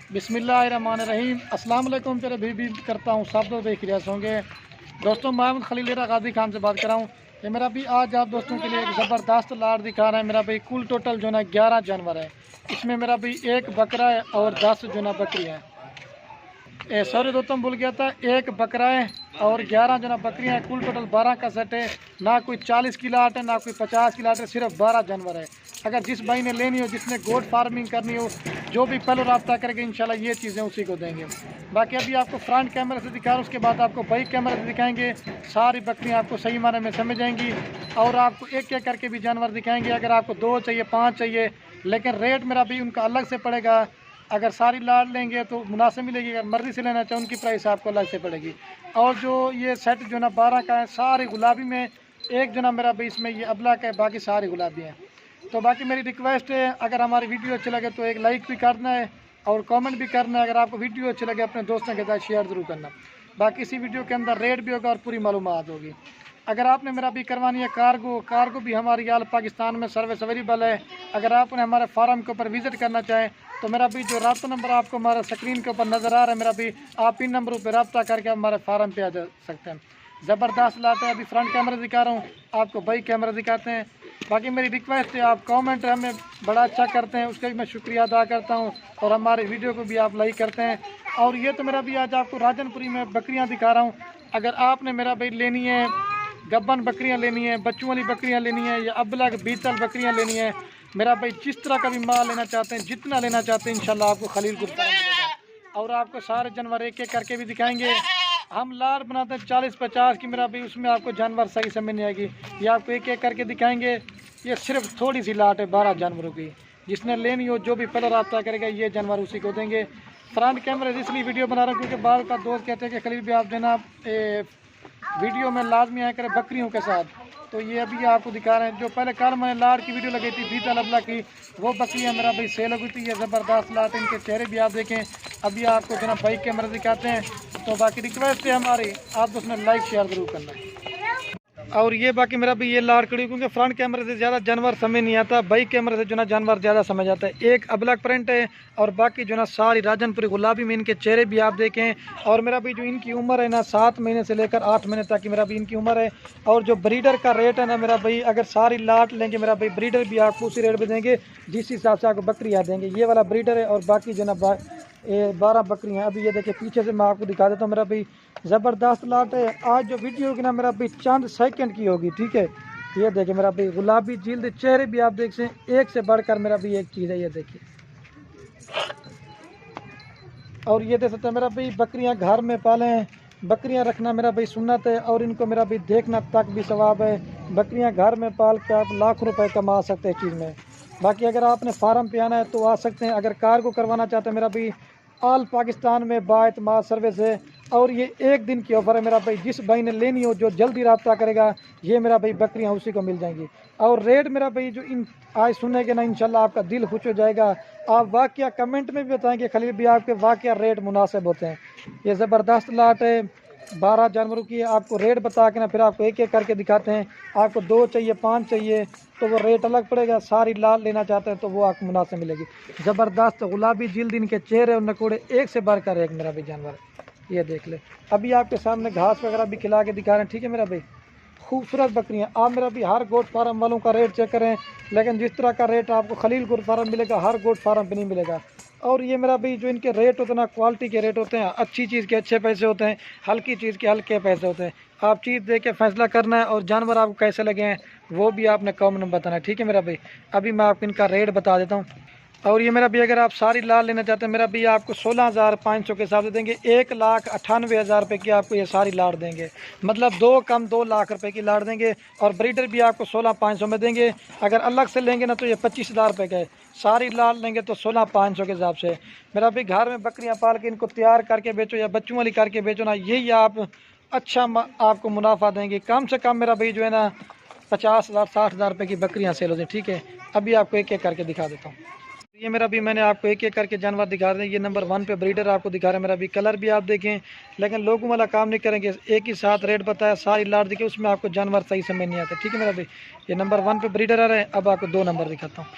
बिस्मिल्लाहिर्रहमानिर्रहीम। अस्सलाम वालेकुम। फिर भी करता हूँ सब लोग देख रहे होंगे। दोस्तों मोहम्मद खलील गाजी खान से बात कर रहा हूँ। ये मेरा भी आज आप दोस्तों के लिए एक ज़बरदस्त लाट दिखा रहा है। मेरा भाई कुल टोटल जो ना 11 जानवर है। इसमें मेरा भाई एक बकरा है और 10 जो ना बकरी है। सॉरी दोस्तों भूल गया था, एक बकरा है और 11 जो ना बकरियाँ हैं। कुल टोटल 12 का सेट है। ना कोई 40 की लाट है ना कोई 50 की लाट है, सिर्फ 12 जानवर है। अगर जिस भाई ने लेनी हो, जिसने गोट फार्मिंग करनी हो, जो भी पहले रब्ता करके इंशाल्लाह ये चीज़ें उसी को देंगे। बाकी अभी आपको फ्रंट कैमरे से दिखा रहा हूँ, उसके बाद आपको बैक कैमरे से दिखाएंगे। सारी बकरियाँ आपको सही माने में समझ आएंगी और आपको एक एक करके भी जानवर दिखाएंगे। अगर आपको 2 चाहिए 5 चाहिए, लेकिन रेट मेरा भी उनका अलग से पड़ेगा। अगर सारी लाट लेंगे तो मुनासिब मिलेगी, अगर मर्जी से लेना चाहे उनकी प्राइस आपको अलग से पड़ेगी। और जो ये सेट जो ना 12 का है, सारे गुलाबी में, एक जो ना मेरा भी इसमें ये अबला का है, बाकी सारे गुलाबी हैं। तो बाकी मेरी रिक्वेस्ट है, अगर हमारी वीडियो अच्छी लगे तो एक लाइक भी करना है और कमेंट भी करना है। अगर आपको वीडियो अच्छी लगे अपने दोस्तों के साथ शेयर ज़रूर करना। बाकी इसी वीडियो के अंदर रेट भी होगा और पूरी मालूमात होगी। अगर आपने मेरा भी करवानी है कार्गो भी हमारी आल पाकिस्तान में सर्विस अवेलेबल है। अगर आपने हमारे फार्म के ऊपर विज़िट करना चाहें तो मेरा भी जो रब्ता नंबर आपको हमारे स्क्रीन के ऊपर नज़र आ रहा है, मेरा भी आप इन नंबरों पर रब्ता करके हमारे फार्म पे आ जा सकते हैं। ज़बरदस्त लाट है। अभी फ्रंट कैमरा दिखा रहा हूँ, आपको बैक कैमरा दिखाते हैं। बाकी मेरी रिक्वेस्ट है, आप कमेंट हमें बड़ा अच्छा करते हैं, उसका भी मैं शुक्रिया अदा करता हूँ और हमारे वीडियो को भी आप लाइक करते हैं। और ये तो मेरा भी आज आपको राजनपुरी में बकरियाँ दिखा रहा हूँ। अगर आपने मेरा भाई लेनी है, गब्बन बकरियाँ लेनी है, बच्चों वाली बकरियाँ लेनी है या अबला बीतल बकरियाँ लेनी है, मेरा भाई जिस तरह का भी माल लेना चाहते हैं, जितना लेना चाहते हैं, इंशाल्लाह आपको खलील गुरुद्वारा मिलेगा। और आपको सारे जानवर एक एक करके भी दिखाएंगे। हम लाट बनाते हैं 40-50 की, मेरा भाई उसमें आपको जानवर सही समझ नहीं आएगी। ये आपको एक एक करके दिखाएंगे। ये सिर्फ थोड़ी सी लाट है 12 जानवरों की। जिसने लेनी हो, जो भी पहले रब्ता करेगा, ये जानवर उसी को देंगे। फ्रंट कैमरे से इसलिए वीडियो बना रहा हूँ क्योंकि बार का दोस्त कहते हैं कि खलील भी आप जो ना वीडियो में लाजमी आया करें बकरियों के साथ। तो ये अभी आपको दिखा रहे हैं। जो पहले कल मैंने लाट की वीडियो लगी थी बीतल अबला की, वो बकरियाँ मेरा भाई सेल हो गई थी। ये ज़बरदस्त लाट, इनके चेहरे भी आप देखें। अभी आपको जो ना बाइक कैमरा दिखाते हैं। तो बाकी रिक्वेस्ट है हमारी, आप उसमें लाइक शेयर ज़रूर करना है। और ये बाकी मेरा भी ये लाट कड़ी, क्योंकि फ्रंट कैमरे से ज़्यादा जानवर समझ नहीं आता, बाइक कैमरे से जो ना जानवर ज़्यादा समझ आता है। एक अबलक प्रिंट है और बाकी जो ना सारी राजनपुरी गुलाबी में, इनके चेहरे भी आप देखें। और मेरा भी जो इनकी उम्र है ना 7 महीने से लेकर 8 महीने तक की मेरा भी इनकी उम्र है। और जो ब्रीडर का रेट है ना मेरा भाई, अगर सारी लाट लेंगे मेरा भाई, ब्रीडर भी आपको उसी रेट पर देंगे जिस हिसाब से आपको बकरियाँ देंगे। ये वाला ब्रीडर है और बाकी जो ना 12 बकरियाँ। अभी ये देखिए पीछे से मैं आपको दिखा देता हूँ। मेरा भाई ज़बरदस्त लाट है। आज जो वीडियो की ना मेरा भाई चंद सेकंड की होगी, ठीक है। ये देखिए मेरा भाई गुलाबी जिल्द, चेहरे भी आप देख सकते हैं, एक से बढ़कर मेरा भाई एक चीज़ है। ये देखिए, और ये देख सकते हैं मेरा भाई बकरियां घर में पाले हैं। बकरियां रखना मेरा भाई सुन्नत है और इनको मेरा भाई देखना तक भी सवाब है। बकरियां घर में पाल के आप लाख रुपए कमा सकते हैं चीज़ में। बाकी अगर आपने फार्म पे आना है तो आ सकते हैं। अगर कार्गो करवाना चाहते हैं मेरा भाई, ऑल पाकिस्तान में बाएतमाद सर्विस है। और ये एक दिन की ऑफ़र है मेरा भाई, जिस भाई ने लेनी हो, जो जल्दी रब्ता करेगा, ये मेरा भाई बकरियां उसी को मिल जाएंगी। और रेट मेरा भाई जो इन आज सुनेंगे ना, इंशाल्लाह आपका दिल खुश हो जाएगा। आप वाकया कमेंट में भी बताएंगे खलील भी आपके वाकया रेट मुनासिब होते हैं। ये ज़बरदस्त लाट है 12 जानवरों की। आपको रेट बता के ना फिर आपको एक एक करके दिखाते हैं। आपको 2 चाहिए 5 चाहिए तो वो रेट अलग पड़ेगा। सारी लाल लेना चाहते हैं तो वो आपको मुनासिब मिलेगी। ज़बरदस्त गुलाबी जिल्द, इनके चेहरे और नकोड़े एक से बढ़कर एक मेरा भी जानवर। ये देख ले, अभी आपके सामने घास वगैरह भी खिला के दिखा रहे हैं, ठीक है मेरा भाई। खूबसूरत बकरियाँ। आप मेरा भी हर गोट फार्म वालों का रेट चेक करें, लेकिन जिस तरह का रेट आपको खलील गोट फार्म मिलेगा, हर गोट फार्म पे नहीं मिलेगा। और ये मेरा भाई जो इनके रेट होते हैं ना, क्वालिटी के रेट होते हैं। अच्छी चीज़ के अच्छे पैसे होते हैं, हल्की चीज़ के हल्के पैसे होते हैं। आप चीज़ देख के फैसला करना है और जानवर आपको कैसे लगे हैं वो भी आपने कमेंट में बताना है, ठीक है मेरा भाई। अभी मैं आपको इनका रेट बता देता हूँ। और ये मेरा भी अगर आप सारी लाल लेना चाहते हैं मेरा भी, आपको 16,500 के हिसाब से देंगे। 1,98,000 रुपये की आपको ये सारी लाट देंगे, मतलब 2 कम 2 लाख रुपए की लाट देंगे। और ब्रीडर भी आपको 16,500 में देंगे। अगर अलग से लेंगे ना तो ये 25,000 रुपये का है। सारी लाल लेंगे तो 16,500 के हिसाब से। मेरा भी घर में बकरियाँ पाल के इनको तैयार करके बेचो या बच्चों वाली करके बेचो ना, यही आप अच्छा आपको मुनाफा देंगे। कम से कम मेरा भाई जो है ना 50,000 60,000 रुपये की बकरियाँ सेल होती हैं, ठीक है। अभी आपको एक एक करके दिखा देता हूँ। ये मेरा भी मैंने आपको एक एक करके जानवर दिखा रहे हैं। ये नंबर 1 पे ब्रीडर आपको दिखा रहे हैं मेरा भी। कलर भी आप देखें, लेकिन लोगों वाला काम नहीं करेंगे। एक ही साथ रेट बताया, सारी लाट दिखे, उसमें आपको जानवर सही समझ नहीं आता, ठीक है मेरा भाई। ये नंबर 1 पे ब्रीडर आ रहे हैं। अब आपको 2 नंबर दिखाता हूँ।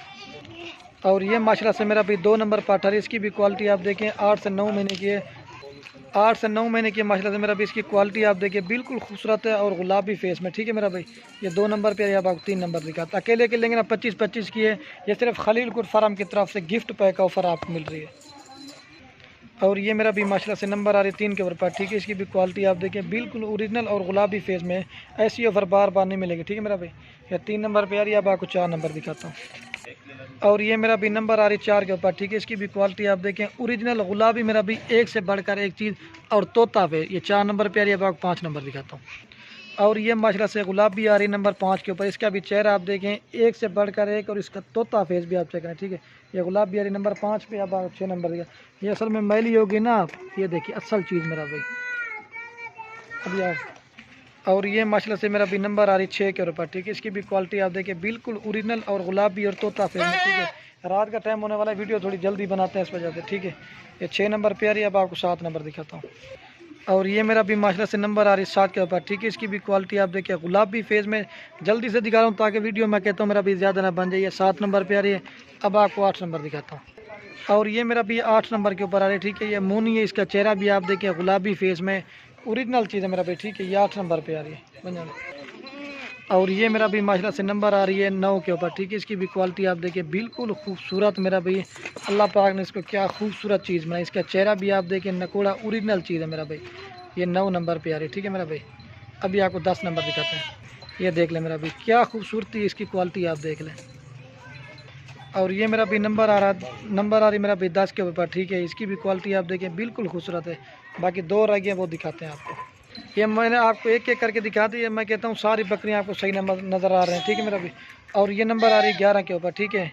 और ये माशाल्लाह से मेरा भी 2 नंबर पाठा है। इसकी भी क्वालिटी आप देखें 8 से 9 महीने की है। 8 से 9 महीने की माशाल्लाह से मेरा भी इसकी क्वालिटी आप देखिए बिल्कुल खूबसूरत है और गुलाबी फेस में। ठीक है मेरा भाई, ये 2 नंबर पे या आपको 3 नंबर दिखाता। अकेले के लेंगे ना 25-25 की है। ये सिर्फ खलीलपुर फार्म की तरफ से गिफ्ट पैक ऑफर आपको मिल रही है। और ये मेरा भी माशाल्लाह से नंबर आ रही 3 के ऊपर पर। ठीक है, इसकी भी क्वालिटी आप देखें बिल्कुल ओरिजिनल और गुलाबी फेस में। ऐसी ऑफर बार बार नहीं मिलेगी। ठीक है मेरा भाई, ये 3 नंबर पे आ रही है। अब आपको 4 नंबर दिखाता हूँ। और ये मेरा भी नंबर आ रही 4 के ऊपर। ठीक है, इसकी भी क्वालिटी आप देखें ओरिजिनल गुलाबी मेरा भी एक से बढ़कर एक चीज़ और तोता पे। ये 4 नंबर पे आ रही है। अब आपको 5 नंबर दिखाता हूँ। और ये माशाल्लाह से गुलाबी आ रही नंबर 5 के ऊपर। इसका भी चेहरा आप देखें एक से बढ़कर एक और इसका तोता फेस भी आप चेक करें। ठीक है, ये गुलाबी आ रही नंबर 5 पे। अब आप 6 नंबर दिया। ये असल में मैली होगी ना, ये देखिए असल चीज़ मेरा भाई। अब यार, और ये माशाल्लाह से मेरा भी नंबर आ रही 6 के ऊपर। ठीक है, इसकी भी क्वालिटी आप देखिए बिल्कुल ओरिजिनल और गुलाबी और तोता फेस में। ठीक है, रात का टाइम होने वाला है, वीडियो थोड़ी जल्दी बनाते हैं इस वजह से। ठीक है, ये 6 नंबर पे आ रही है। अब आपको 7 नंबर दिखाता हूँ। और ये मेरा भी माशाल्लाह से नंबर आ रही है 7 के ऊपर। ठीक है, इसकी भी क्वालिटी आप देखिए गुलाबी फेस में। जल्दी से दिखा रहा हूँ ताकि वीडियो मैं कहता हूँ मेरा भी ज़्यादा ना बन जाइए। 7 नंबर पे आ रही है। अब आपको 8 नंबर दिखाता हूँ। और ये मेरा भी 8 नंबर के ऊपर आ रही है। ठीक है, ये मुनी है, इसका चेहरा भी आप देखिए गुलाबी फेस में ओरिजिनल चीज़ है मेरा भाई। ठीक है, ये 8 नंबर पे आ रही है बन जाना। और ये मेरा भी माशाल्लाह से नंबर आ रही है 9 के ऊपर। ठीक है, इसकी भी क्वालिटी आप देखिए बिल्कुल खूबसूरत मेरा भाई। अल्लाह पाक ने इसको क्या खूबसूरत चीज़ बनाई। इसका चेहरा भी आप देखिए नकोड़ा ओरिजिनल चीज़ है मेरा भाई। ये 9 नंबर पे आ रही है। ठीक है मेरा भाई, अभी आपको 10 नंबर दिखाते हैं। ये देख लें मेरा भाई, क्या खूबसूरती इसकी क्वालिटी आप देख लें। और ये मेरा भी नंबर आ रही मेरा भाई 10 के ऊपर। ठीक है, इसकी भी क्वालिटी आप देखें बिल्कुल खूबसूरत है। बाकी 2 रह गए वो दिखाते हैं आपको। ये मैंने आपको एक एक करके दिखा दी है। मैं कहता हूँ सारी बकरियाँ आपको सही नंबर नज़र आ रहे हैं। ठीक है मेरा भी, और ये नंबर आ रही 11 के ऊपर। ठीक है,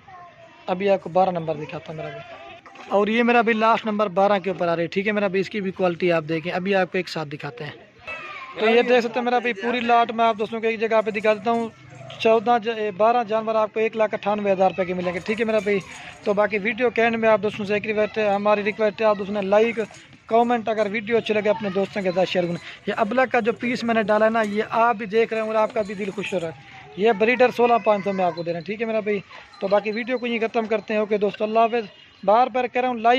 अभी आपको 12 नंबर दिखाता हूँ मेरा भी। और ये मेरा भी लास्ट नंबर 12 के ऊपर आ रही है। ठीक है मेरा भी, इसकी भी क्वालिटी आप देखें। अभी आपको एक साथ दिखाते हैं। तो ये देख सकते हैं मेरा भी पूरी लाट मैं आप दोस्तों को एक जगह पे दिखा देता हूँ। 12 जानवर आपको 1,98,000 रुपये के मिलेंगे। ठीक है मेरा भाई, तो बाकी वीडियो के एंड में आप दोस्तों से एक रिक्वेस्ट है, हमारी रिक्वेस्ट है आप दोस्तों ने लाइक कमेंट अगर वीडियो अच्छी लगे अपने दोस्तों के साथ शेयर करना। ये अबलग का जो पीस मैंने डाला है ना, ये आप भी देख रहे हैं और आपका भी दिल खुश हो रहा है। ये ब्रीडर 16,500 में आपको दे रहे हैं। ठीक है मेरा भाई, तो बाकी वीडियो को यहीं ख़त्म करते हैं। ओके दोस्तों, अल्लाह हाफ़िज़। बार बार कह रहा हूँ लाइक